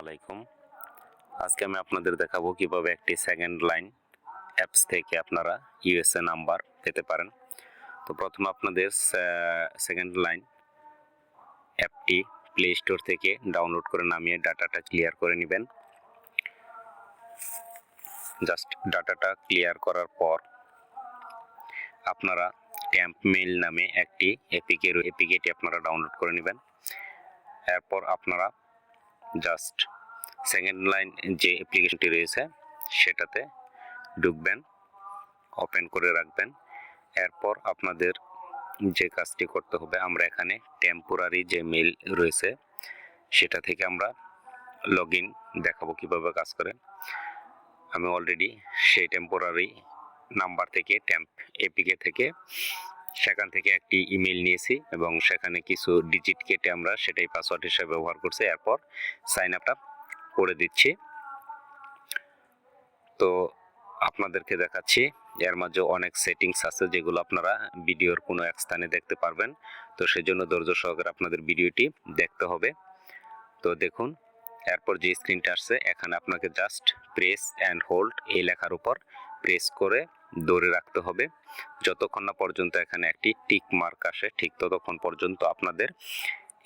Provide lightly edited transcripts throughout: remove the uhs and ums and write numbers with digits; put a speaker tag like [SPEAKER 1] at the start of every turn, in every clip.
[SPEAKER 1] আলাইকুম। আজকে আমি আপনাদের দেখাবো কিভাবে একটি সেকেন্ড লাইন অ্যাপস থেকে আপনারা ইউএসএ নাম্বার পেতে পারেন। তো প্রথমে আপনাদের সেকেন্ড লাইন অ্যাপটি প্লে স্টোর থেকে ডাউনলোড করে নামিয়ে ডাটাটা ক্লিয়ার করে নেবেন। জাস্ট ডাটাটা ক্লিয়ার করার পর আপনারা ট্যাম্প মেইল নামে একটি এপিকেটি আপনারা ডাউনলোড করে নেবেন। এরপর আপনারা জাস্ট সেকেন্ড লাইন যে অ্যাপ্লিকেশনটি রয়েছে সেটাতে ঢুকবেন, ওপেন করে রাখবেন। এরপর আপনাদের যে কাজটি করতে হবে, আমরা এখানে টেম্পোরারি যে মেইল রয়েছে সেটা থেকে আমরা লগ ইন দেখাবো কিভাবে কাজ করে। আমি অলরেডি সেই টেম্পোরারি নাম্বার থেকে ট্যাম্প এপিকে থেকে সেখান থেকে একটি ইমেল নিয়েছি এবং সেখানে কিছু ডিজিট কেটে আমরা সেটাই পাসওয়ার্ড হিসেবে ব্যবহার করছি। এরপর সাইন আপটা করে দিচ্ছি। তো আপনাদেরকে দেখাচ্ছি, এর মাঝে অনেক সেটিংস আছে যেগুলো আপনারা ভিডিওর কোনো এক স্থানে দেখতে পারবেন। তো সেজন্য ধৈর্য সহকারে আপনাদের ভিডিওটি দেখতে হবে। তো দেখুন, এরপর যে স্ক্রিনটা আসছে এখানে আপনাকে জাস্ট প্রেস অ্যান্ড হোল্ড এই লেখার উপর প্রেস করে ধরে রাখতে হবে যতক্ষণ না পর্যন্ত এখানে একটি টিক মার্ক আসে, ঠিক ততক্ষণ পর্যন্ত আপনাদের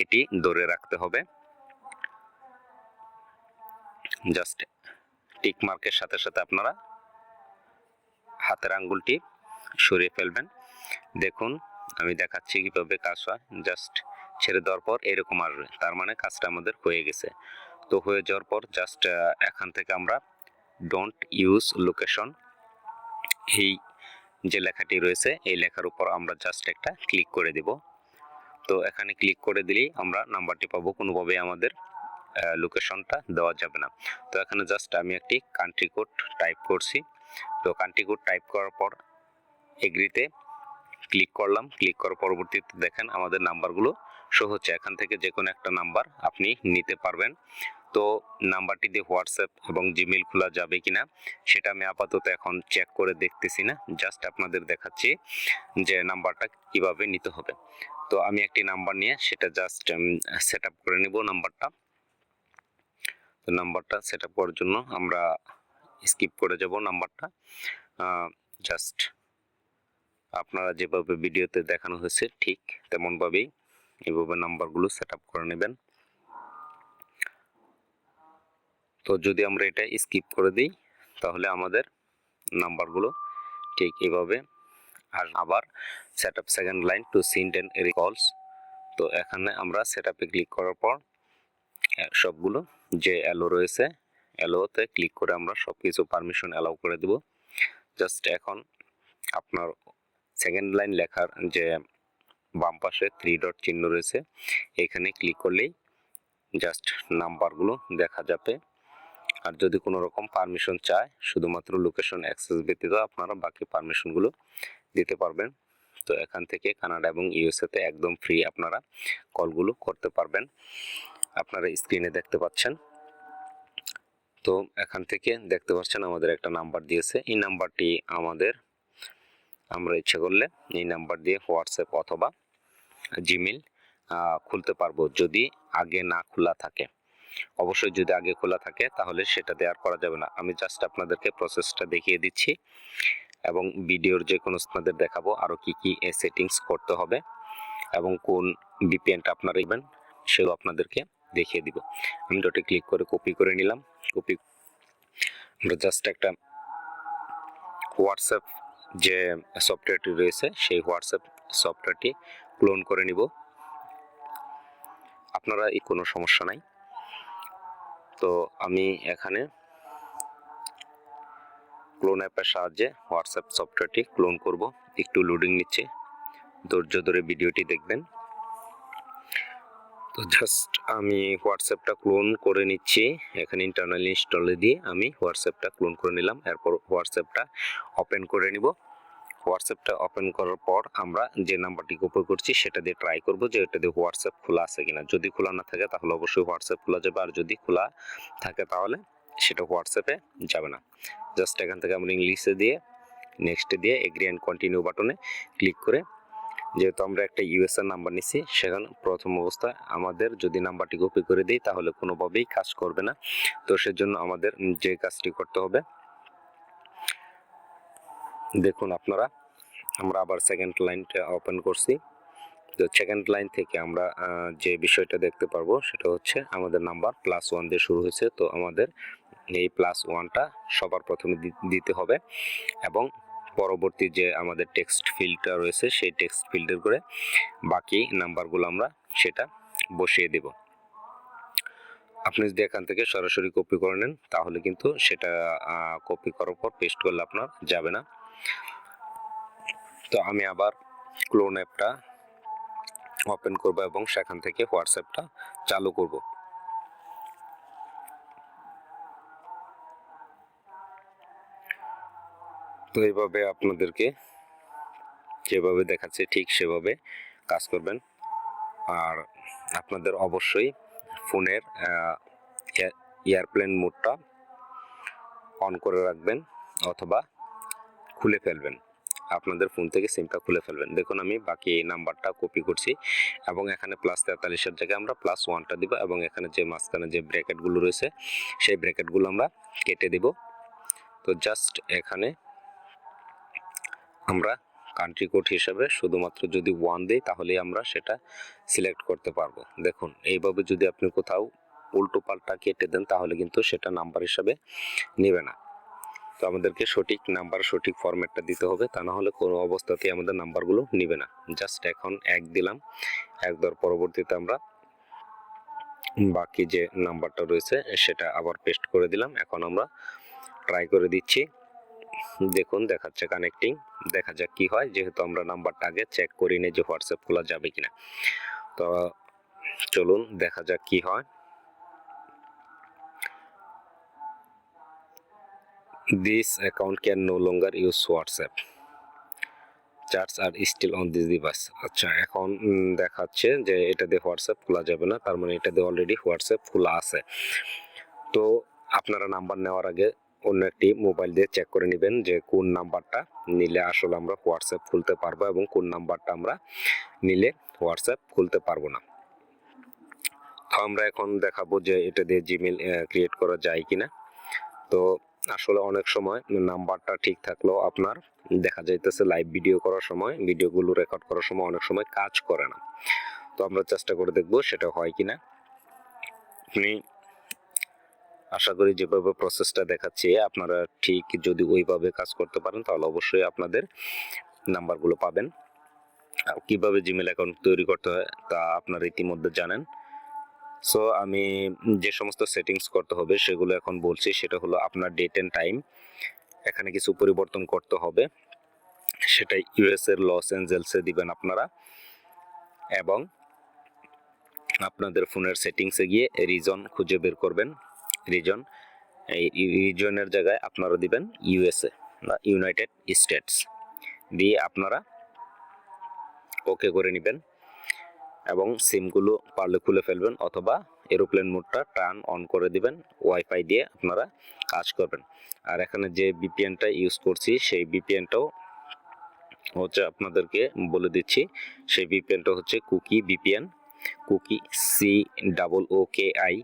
[SPEAKER 1] এটি ধরে রাখতে হবে। জাস্ট টিক মার্কের সাথে সাথে আপনারা হাতের আঙ্গুলটি সরিয়ে ফেলবেন। দেখুন আমি দেখাচ্ছি কিভাবে কাজ হয়। জাস্ট ছেড়ে দেওয়ার পর এরকম আসবে, তার মানে কাজটা আমাদের হয়ে গেছে। তো হয়ে যাওয়ার পর জাস্ট এখান থেকে আমরা ডোন্ট ইউজ লোকেশন এই যে লেখাটি রয়েছে এই লেখার উপর আমরা জাস্ট একটা ক্লিক করে দেব। তো এখানে ক্লিক করে দিলেই আমরা নাম্বারটি পাবো, কোনোভাবে আমাদের লোকেশনটা দেওয়া যাবে না। তো এখানে জাস্ট আমি একটি কান্ট্রি কোড টাইপ করছি। তো কান্ট্রি কোড টাইপ করার পর এগ্রিতে ক্লিক করলাম। ক্লিক করার পরবর্তীতে দেখেন আমাদের নাম্বারগুলো শো হচ্ছে। এখান থেকে যে কোনো একটা নাম্বার আপনি নিতে পারবেন। তো নাম্বারটি দিয়ে হোয়াটসঅ্যাপ এবং জিমেল খোলা যাবে কিনা সেটা আমি আপাতত এখন চেক করে দেখতেছি না, জাস্ট আপনাদের দেখাচ্ছি যে নাম্বারটা কিভাবে নিতে হবে। তো আমি একটি নাম্বার নিয়ে সেটা জাস্ট সেট আপ করে নিব নাম্বারটা। তো নাম্বারটা সেট আপ করার জন্য আমরা স্কিপ করে যাব নাম্বারটা। জাস্ট আপনারা যেভাবে ভিডিওতে দেখানো হয়েছে ঠিক তেমনভাবেই এইভাবে নাম্বারগুলো সেট আপ করে নেবেন। তো যদি আমরা এটা স্কিপ করে দিই তাহলে আমাদের নাম্বারগুলো ঠিক এইভাবে আর আবার set up second line to send and recalls. তো এখানে আমরা সেট আপে ক্লিক করার পর সবগুলো যে অ্যালো রয়েছে অ্যালোতে ক্লিক করে আমরা সব কিছু পারমিশন অ্যালাউ করে দেব। জাস্ট এখন আপনার সেকেন্ড লাইন লেখার যে বাম পাশে 3 ডট চিহ্ন রয়েছে এখানে ক্লিক করলেই জাস্ট নাম্বারগুলো দেখা যাবে। আর যদি কোনো রকম পারমিশন চায় শুধুমাত্র লোকেশন অ্যাক্সেস ব্যতীত আপনারা বাকি পারমিশনগুলো দিতে পারবেন। তো এখান থেকে কানাডা এবং ইউএসএতে একদম ফ্রি আপনারা কলগুলো করতে পারবেন, আপনারা স্ক্রিনে দেখতে পাচ্ছেন। তো এখান থেকে দেখতে পাচ্ছেন আমাদের একটা নাম্বার দিয়েছে। এই নাম্বারটি আমরা ইচ্ছে করলে এই নাম্বার দিয়ে হোয়াটসঅ্যাপ অথবা জিমেল খুলতে পারবো যদি আগে না খোলা থাকে। অবশ্যই যদি আগে খোলা থাকে তাহলে সেটা দেওয়ার করা যাবে না। আমি জাস্ট আপনাদেরকে প্রসেসটা দেখিয়ে দিচ্ছি এবং ভিডিওর যে কোনো আপনাদের দেখাবো আরও কি কি সেটিংস করতে হবে এবং কোন ভিপিএনটা আপনারা নেবেন সেগুলো আপনাদেরকে দেখিয়ে দিব। আমি ডটে ক্লিক করে কপি করে নিলাম। কপি আমরা জাস্ট একটা হোয়াটসঅ্যাপ যে সফটওয়্যারটি রয়েছে সেই হোয়াটসঅ্যাপ সফটওয়্যারটি ক্লোন করে নিব। আপনারা কোনো সমস্যা নাই। তো আমি এখানে ক্লোন অ্যাপের সাহায্যে হোয়াটসঅ্যাপ সফটওয়্যারটি ক্লোন করব। একটু লোডিং নিচ্ছে, ধৈর্য ধরে ভিডিওটি দেখবেন। তো জাস্ট আমি হোয়াটসঅ্যাপটা ক্লোন করে নিচ্ছি। এখানে ইন্টারনাল ইনস্টলে দিয়ে আমি হোয়াটসঅ্যাপটা ক্লোন করে নিলাম। এরপর হোয়াটসঅ্যাপটা ওপেন করে নিব। হোয়াটসঅ্যাপটা ওপেন করার পর আমরা যে নাম্বারটি কপি করছি সেটা দিয়ে ট্রাই করব যে এটা দিয়ে হোয়াটসঅ্যাপ খোলা আছে কিনা। যদি খোলা না থাকে তাহলে অবশ্যই হোয়াটসঅ্যাপ খোলা যাবে, আর যদি খোলা থাকে তাহলে সেটা হোয়াটসঅ্যাপে যাবে না। জাস্ট এখান থেকে আমরা ইংলিশে দিয়ে নেক্সটে দিয়ে এগ্রি অ্যান্ড কন্টিনিউ বাটনে ক্লিক করে যেহেতু আমরা একটা ইউএসএর নাম্বার নিছি, সেখানে প্রথম অবস্থায় আমাদের যদি নাম্বারটি কপি করে দিই তাহলে কোনোভাবেই কাজ করবে না। তো সেজন্য আমাদের যে কাজটি করতে হবে, দেখুন আপনারা, আমরা আবার সেকেন্ড লাইনটা ওপেন করছি। তো সেকেন্ড লাইন থেকে আমরা যে বিষয়টা দেখতে পারবো সেটা হচ্ছে আমাদের নাম্বার +1 দিয়ে শুরু হয়েছে। তো আমাদের এই +1টা সবার প্রথমে দিতে হবে এবং পরবর্তী যে আমাদের টেক্সট ফিল্ডটা রয়েছে সেই টেক্সট ফিল্ডের করে বাকি নাম্বারগুলো আমরা সেটা বসিয়ে দেব। আপনি যদি এখান থেকে সরাসরি কপি করে নেন তাহলে কিন্তু সেটা কপি করার পর পেস্ট করলে আপনার যাবে না। তো আমি আবার ক্লোন অ্যাপটা ওপেন করব এবং সেখান থেকে হোয়াটসঅ্যাপটা চালু করব। তো এইভাবে আপনাদেরকে যেভাবে দেখাচ্ছে ঠিক সেভাবে কাজ করবেন। আর আপনাদের অবশ্যই ফোনের এয়ারপ্লেন মোডটা অন করে রাখবেন অথবা খুলে ফেলবেন, আপনাদের ফোন থেকে সিমটা খুলে ফেলবেন। দেখুন আমি বাকি এই নাম্বারটা কপি করছি এবং এখানে +43-এর জায়গায় আমরা +1টা দিব এবং এখানে যে মাঝখানে যে ব্র্যাকেটগুলো রয়েছে সেই ব্র্যাকেটগুলো আমরা কেটে দেব। তো জাস্ট এখানে আমরা কান্ট্রি কোড হিসেবে শুধুমাত্র যদি 1 দেই তাহলেই আমরা সেটা সিলেক্ট করতে পারবো। দেখুন এইভাবে যদি আপনি কোথাও উল্টো পাল্টা কেটে দেন তাহলে কিন্তু সেটা নাম্বার হিসাবে নেবে না। তো আমাদেরকে সঠিক নাম্বার সঠিক ফরম্যাটটা দিতে হবে, তা না হলে কোনো অবস্থাতেই আমাদের নাম্বারগুলো নেবে না। জাস্ট এখন 1 দিলাম, 1 দেওয়ার পরবর্তীতে আমরা বাকি যে নাম্বারটা রয়েছে সেটা আবার পেস্ট করে দিলাম। এখন আমরা ট্রাই করে দিচ্ছি, দেখুন দেখাচ্ছে কানেক্টিং। দেখা যাক কি হয়, যেহেতু আমরা নাম্বারটা আগে চেক করি নি যে হোয়াটসঅ্যাপ খোলা যাবে কিনা। তো চলুন দেখা যাক কি হয়। This account can no longer use WhatsApp. Chats are still on this device. আচ্ছা, এখন দেখাচ্ছে যে এটা দিয়ে হোয়াটসঅ্যাপ খোলা যাবে না, তার মানে এটা দিয়ে অলরেডি হোয়াটসঅ্যাপ খোলা আছে। তো আপনারা নাম্বার নেওয়ার আগে অন্য একটি মোবাইল দিয়ে চেক করে নেবেন যে কোন নাম্বারটা নিলে আসলে আমরা হোয়াটসঅ্যাপ খুলতে পারবো এবং কোন নাম্বারটা আমরা নিলে হোয়াটসঅ্যাপ খুলতে পারবো না। তো আমরা এখন দেখাবো যে এটা দিয়ে জিমেল ক্রিয়েট করা যায় কিনা। তো আসলে অনেক সময় নাম্বারটা ঠিক থাকলেও আপনার দেখা যাইতেছে লাইভ ভিডিও করার সময়, ভিডিওগুলো রেকর্ড করার সময় অনেক সময় কাজ করে না। তো আমরা চেষ্টা করে দেখবো সেটা হয় কিনা। আপনি আশা করি যেভাবে প্রসেসটা দেখাচ্ছি আপনারা ঠিক যদি ওইভাবে কাজ করতে পারেন তাহলে অবশ্যই আপনাদের নাম্বারগুলো পাবেন। কিভাবে জিমেল অ্যাকাউন্ট তৈরি করতে হয় তা আপনারা ইতিমধ্যে জানেন। সো আমি যে সমস্ত সেটিংস করতে হবে সেগুলো এখন বলছি। সেটা হলো আপনার ডেট এন্ড টাইম এখানে কিছু পরিবর্তন করতে হবে, সেটা ইউএস এর লস অ্যাঞ্জেলসে দিবেন আপনারা এবং আপনাদের ফোনের সেটিংসে গিয়ে রিজন খুঁজে বের করবেন। রিজন, এই রিজনের জায়গায় আপনারা দিবেন ইউএসএ বা ইউনাইটেড স্টেটস দিয়ে আপনারা ওকে করে নেবেন এবং সিমগুলো পারলে খুলে ফেলবেন অথবা এরোপ্লেন মোডটা টার্ন অন করে দিবেন, ওয়াইফাই দিয়ে আপনারা কাজ করবেন। আর এখানে যে ভিপিএনটা ইউজ করছি সেই ভিপিএনটাও হচ্ছে আপনাদেরকে বলে দিচ্ছি, সেই ভিপিএনটা হচ্ছে cookie VPN, cookie COOKI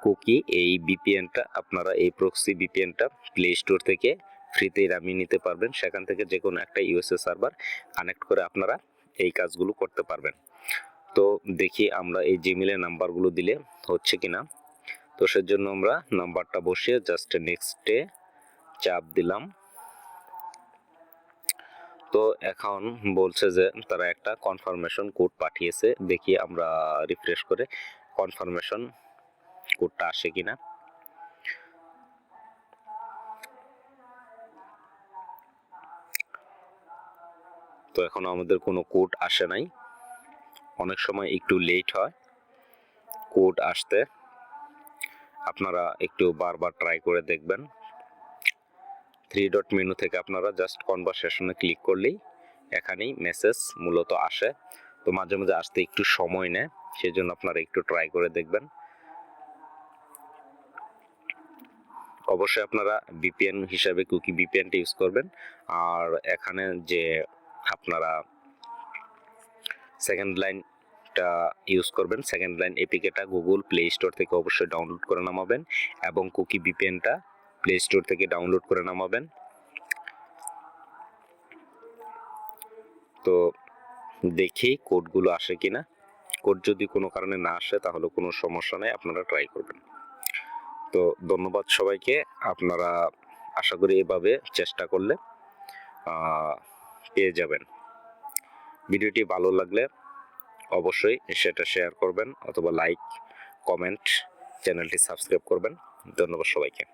[SPEAKER 1] cookie. এই ভিপিএনটা আপনারা এই প্রক্সি ভিপিএনটা প্লে স্টোর থেকে ফ্রিতেই নামিয়ে নিতে পারবেন। সেখান থেকে যে কোনো একটা ইউএসএ সার্ভার কানেক্ট করে আপনারা এই কাজগুলো করতে পারবেন। তো দেখি আমরা এই জিমেলের নাম্বারগুলো দিলে হচ্ছে কিনা। তো সেজন্য আমরা নাম্বারটা বসিয়ে জাস্ট নেক্সটে চাপ দিলাম। তো এখন বলছে যে তারা একটা কনফার্মেশন কোড পাঠিয়েছে, দেখি আমরা রিফ্রেশ করে কনফার্মেশন কোডটা আসে কিনা। তো এখন আমাদের কোনো কোড আসে নাই, অনেক সময় একটু লেট হয় কোড আসতে, আপনারা একটু বারবার ট্রাই করে দেখবেন। 3 ডট মেনু থেকে আপনারা জাস্ট কনভারসেশনে ক্লিক করলেই এখানেই মেসেজ মূলত আসে। তো মাঝে মাঝে আসতে একটু সময় নেয়, সেজন্য আপনারা একটু ট্রাই করে দেখবেন। অবশ্যই আপনারা ভিপিএন হিসাবে কুকি ভিপিএনটা ইউজ করবেন। আর এখানে যে আপনারা সেকেন্ড লাইনটা ইউজ করবেন। সেকেন্ড লাইন এপিকেটা গুগল প্লে স্টোর থেকে অবশ্যই ডাউনলোড করে নামাবেন এবং কুকি ভিপিএনটা প্লে স্টোর থেকে ডাউনলোড করে নামাবেন। তো দেখি কোডগুলো আসে কিনা। কোড যদি কোনো কারণে না আসে তাহলে কোনো সমস্যা নেই, আপনারা ট্রাই করবেন। তো ধন্যবাদ সবাইকে। আপনারা আশা করি এভাবে চেষ্টা করলে পেয়ে যাবেন। ভিডিওটি ভালো লাগলে অবশ্যই সেটা শেয়ার করবেন অথবা লাইক, কমেন্ট, চ্যানেলটি সাবস্ক্রাইব করবেন। ধন্যবাদ সবাইকে।